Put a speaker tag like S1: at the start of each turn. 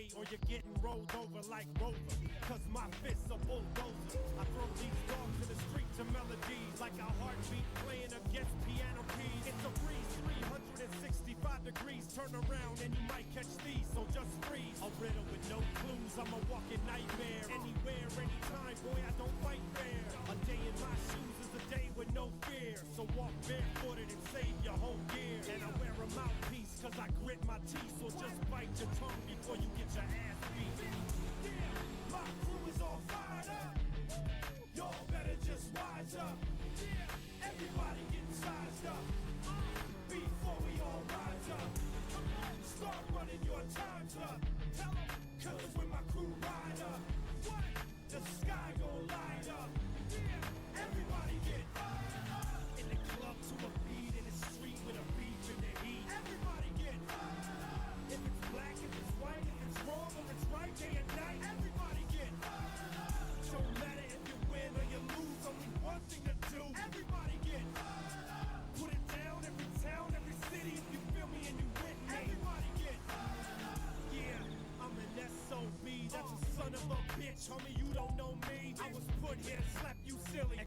S1: way or you're getting rolled over like Rover. Cause my fists are bulldozers. I throw these dogs in the street to melodies like a heartbeat playing against piano keys. It's a breeze, 365 degrees. Turn around and you might catch these, so just freeze. A riddle with no clues, I'm a walking nightmare. Anywhere, anytime, boy, I don't fight fair. A day in my shoes is a day with no fear. So walk barefooted and save your whole gear. And I wear a mouthpiece cause I grit my teeth. So just bite your tongue before you get your ass beat. Yeah, my crew is all fired up. Y'all better just wise up. Yeah, everybody getting sized up. Before we all rise up, start running your times up. Tell 'em, cause when my crew ride up, the sky gon' light up. Yeah, everybody get fired up. In the club to a beat, in the street with a beef in the heat. Everybody get fired up. If it's black, if it's white, if it's wrong, if it's right, day and night. Everybody get fired up. Don't matter if you win or you lose, only one thing to do. Everybody get fired up. Put it down, every town, every city, if you feel me and you with me. Everybody get fired up. Yeah. I'm an SOB, that's a son of a bitch, homie, you don't know me. I was put here to slap